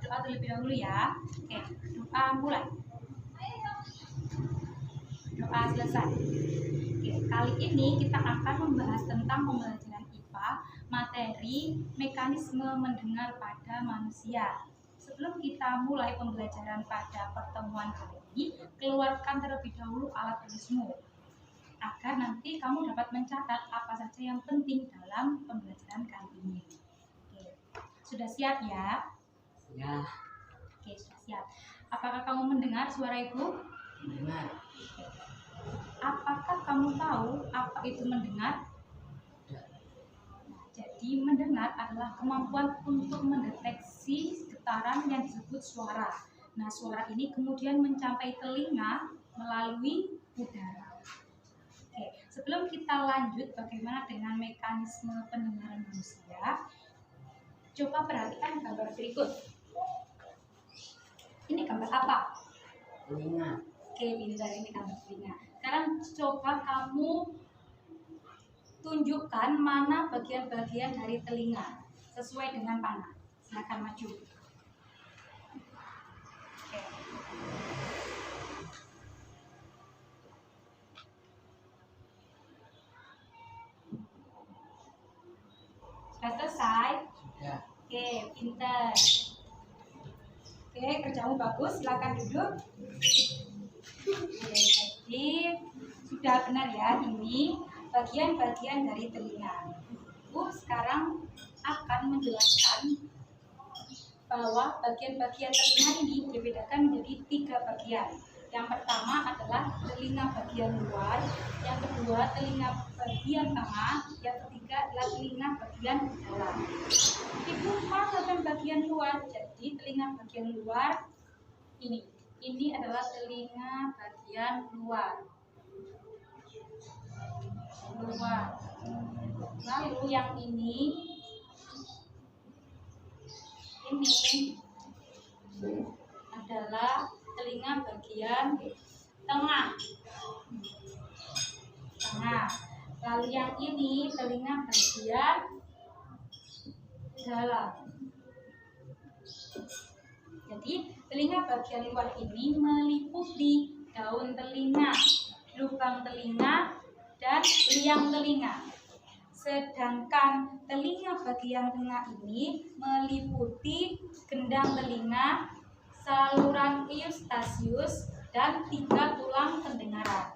berdoa terlebih dahulu ya. Oke, doa mulai. Doa selesai. Oke, kali ini kita akan membahas tentang pembelajaran IPA, materi mekanisme mendengar pada manusia. Sebelum kita mulai pembelajaran pada pertemuan kali ini, keluarkan terlebih dahulu alat tulismu agar nanti kamu dapat mencatat apa saja yang penting dalam pembelajaran kali ini. Oke, sudah siap ya? Ya. Oke, sudah siap. Apakah kamu mendengar suara ibu? Mendengar. Oke. Apakah kamu tahu apa itu mendengar? Nah, jadi mendengar adalah kemampuan untuk mendeteksi getaran yang disebut suara. Nah, suara ini kemudian mencapai telinga melalui udara. Oke, sebelum kita lanjut bagaimana dengan mekanisme pendengaran manusia, coba perhatikan gambar berikut. Ini gambar apa? Telinga. Oke, pintar, ini gambar telinga. Sekarang coba kamu tunjukkan mana bagian-bagian dari telinga sesuai dengan panah. Silakan maju. Oke. Sudah selesai? Sudah. Oke, pintar. Oke, kerjamu bagus. Silakan duduk. Oke, jadi sudah benar ya. Ini bagian-bagian dari telinga. Ibu sekarang akan menjelaskan bahwa bagian-bagian telinga ini dibedakan menjadi 3 bagian. Yang pertama adalah telinga bagian luar, yang kedua telinga bagian tengah, yang ketiga adalah telinga bagian dalam. Ibu mana bagian luar? Jadi telinga bagian luar ini adalah telinga bagian luar. Lalu yang ini adalah telinga bagian tengah. Lalu yang ini telinga bagian dalam. Jadi telinga bagian luar ini meliputi daun telinga, lubang telinga, dan liang telinga. Sedangkan telinga bagian tengah ini meliputi gendang telinga, saluran eustasius, dan 3 tulang pendengaran.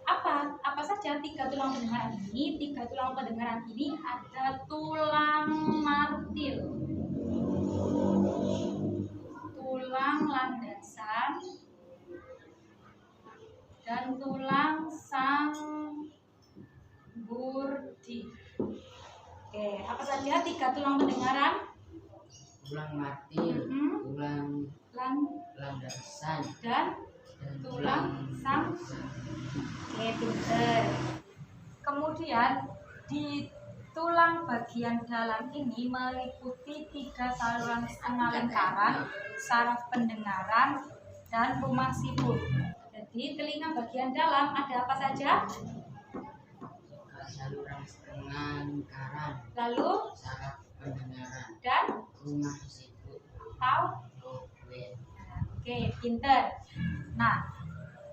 Apa saja 3 tulang pendengaran ini? 3 tulang pendengaran ini ada tulang martil, tulang landasan, dan tulang sangburdi. Oke, apa saja 3 tulang pendengaran? Tulang martil, tulang landasan, dan tulang sang. Oke, pinter. Kemudian di tulang bagian dalam ini meliputi 3 saluran setengah lingkaran, saraf pendengaran, dan rumah siput. Jadi telinga bagian dalam ada apa saja? saluran setengah lingkaran, Lalu saraf pendengaran, dan rumah siput atau loben. Oke, pinter. Nah,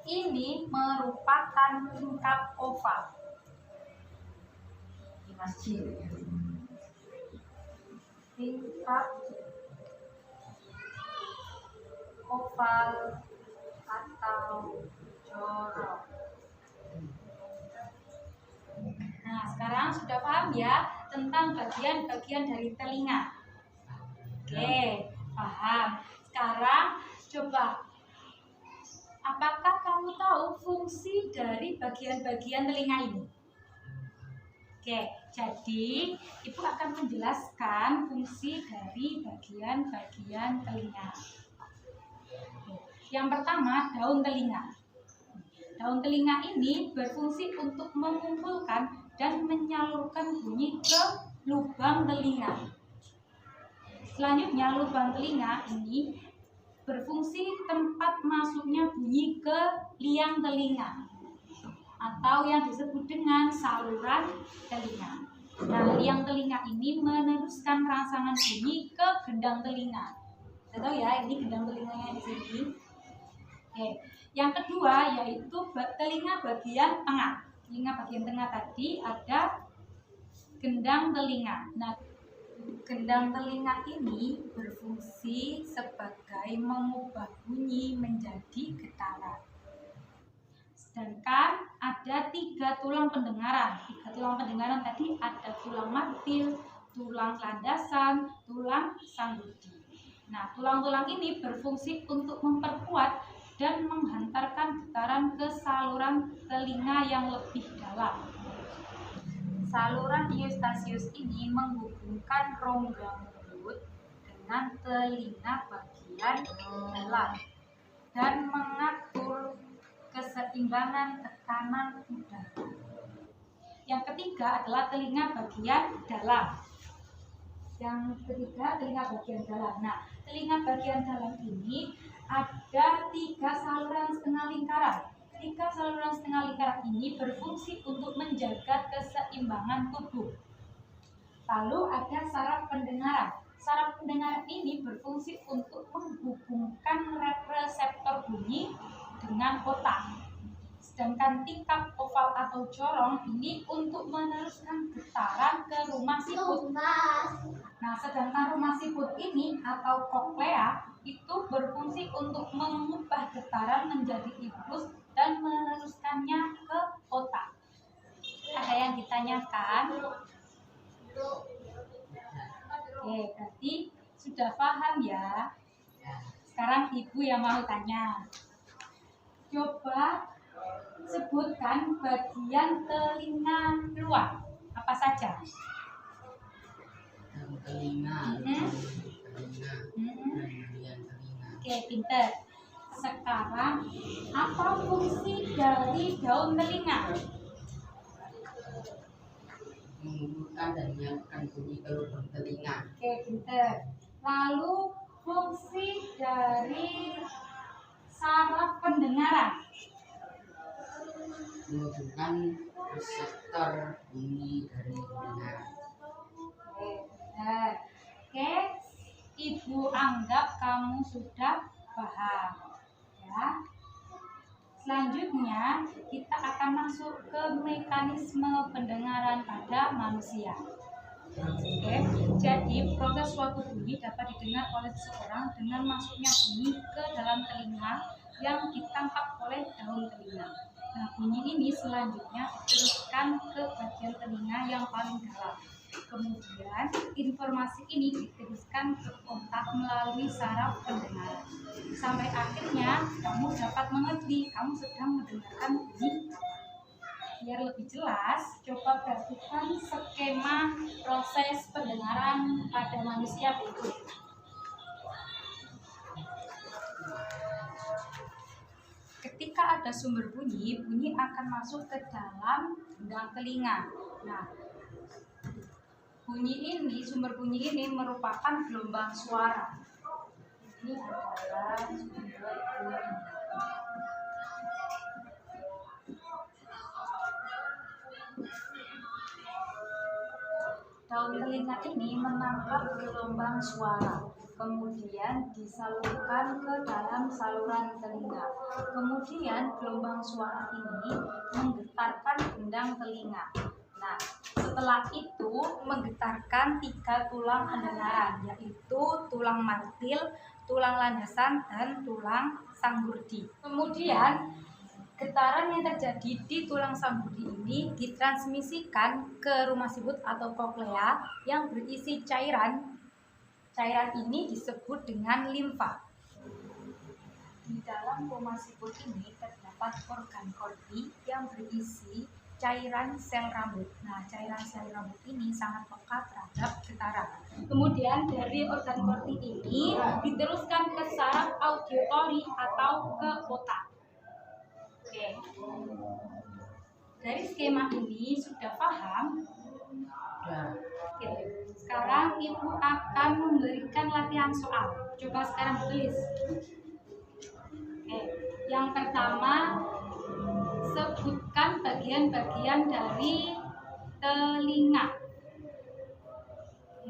ini merupakan tingkap oval. Di masjid. Tingkap oval atau jorok. Nah, sekarang sudah paham ya tentang bagian-bagian dari telinga. Oke, paham. Sekarang coba, apakah kamu tahu fungsi dari bagian-bagian telinga ini? Oke, jadi Ibu akan menjelaskan fungsi dari bagian-bagian telinga. Yang pertama, daun telinga. Daun telinga ini berfungsi untuk mengumpulkan dan menyalurkan bunyi ke lubang telinga. Selanjutnya, lubang telinga ini berfungsi tempat masuknya bunyi ke liang telinga atau yang disebut dengan saluran telinga. Nah, liang telinga ini meneruskan rangsangan bunyi ke gendang telinga. Kita tahu ya, ini gendang telinganya di sini. Oke. Yang kedua yaitu telinga bagian tengah. Telinga bagian tengah tadi ada gendang telinga. Nah, gendang telinga ini berfungsi sebagai mengubah bunyi menjadi getaran. Sedangkan ada 3 tulang pendengaran. 3 tulang pendengaran tadi ada tulang martil, tulang landasan, tulang sanggurdi. Nah, tulang-tulang ini berfungsi untuk memperkuat dan menghantarkan getaran ke saluran telinga yang lebih dalam. Saluran Eustachius ini menghubungkan rongga mulut dengan telinga bagian dalam dan mengatur keseimbangan tekanan udara. Yang ketiga adalah telinga bagian dalam. Nah, telinga bagian dalam ini ada 3 saluran setengah lingkaran. 3 saluran setengah lingkaran ini berfungsi untuk menjaga keseimbangan tubuh. Lalu ada saraf pendengaran. Saraf pendengaran ini berfungsi untuk menghubungkan reseptor bunyi dengan otak. Sedangkan tingkap oval atau corong ini untuk meneruskan getaran ke rumah siput. Nah, sedangkan rumah siput ini atau koklea itu berfungsi untuk mengubah getaran menjadi impuls dan meneruskannya ke otak. Ada yang ditanyakan? Oke, berarti sudah paham ya. Sekarang ibu yang mau tanya. Coba sebutkan bagian telinga luar. Apa saja? Telinga, telinga, bagian telinga. Oke, pinter. Sekarang, apa fungsi dari daun telinga? Mengumpulkan dan menyiapkan bunyi ke lubang telinga. Oke, pinter. Lalu, fungsi dari saraf pendengaran? Menghubungkan reseptor bunyi dari telinga. Oke, benar. Oke, ibu anggap kamu sudah paham. Ya. Selanjutnya, kita akan masuk ke mekanisme pendengaran pada manusia. Oke, jadi proses suatu bunyi dapat didengar oleh seseorang dengan masuknya bunyi ke dalam telinga yang ditangkap oleh daun telinga. Nah, bunyi ini selanjutnya diteruskan ke bagian telinga yang paling dalam. Kemudian, informasi ini diteruskan ke otak melalui saraf pendengaran. Sampai akhirnya, kamu dapat mengerti kamu sedang mendengarkan bunyi. Biar lebih jelas, coba perhatikan skema proses pendengaran pada manusia berikut. Ketika ada sumber bunyi, bunyi akan masuk ke dalam gendang telinga. Nah, sumber bunyi ini merupakan gelombang suara. Ini adalah sumber bunyi. Daun telinga ini menangkap gelombang suara, kemudian disalurkan ke dalam saluran telinga. Kemudian gelombang suara ini menggetarkan gendang telinga. Nah, setelah itu menggetarkan 3 tulang pendengaran, yaitu tulang martil, tulang landasan, dan tulang sanggurdi. Kemudian getaran yang terjadi di tulang sanggurdi ini ditransmisikan ke rumah siput atau koklea yang berisi cairan. Cairan ini disebut dengan limfa. Di dalam rumah siput ini terdapat organ Corti yang berisi cairan sel rambut. Nah, cairan sel rambut ini sangat peka terhadap getaran. Kemudian dari organ Corti ini diteruskan ke saraf auditory atau ke otak. Oke. Dari skema ini sudah paham? Oke. Sekarang ibu akan memberikan latihan soal. Coba sekarang tulis. Oke. Yang pertama, sebutkan bagian-bagian dari telinga.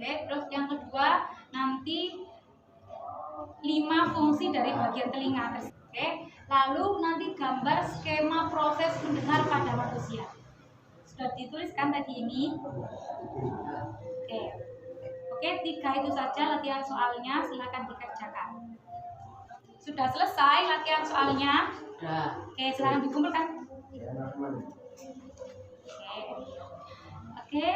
Oke, terus yang kedua nanti 5 fungsi dari bagian telinga tersebut. Oke, lalu nanti gambar skema proses mendengar pada manusia. Sudah dituliskan tadi ini. Oke. Oke, 3 itu saja latihan soalnya, silakan dikerjakan. Sudah selesai latihan soalnya? Sudah. Oke, silakan dikumpulkan. Oke,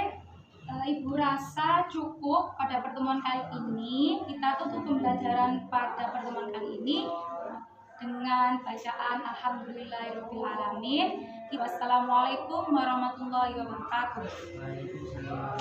Ibu rasa cukup pada pertemuan kali ini. Kita tutup pembelajaran pada pertemuan kali ini dengan bacaan Alhamdulillahirobbilalamin. Wassalamualaikum warahmatullahi wabarakatuh. Waalaikumsalam.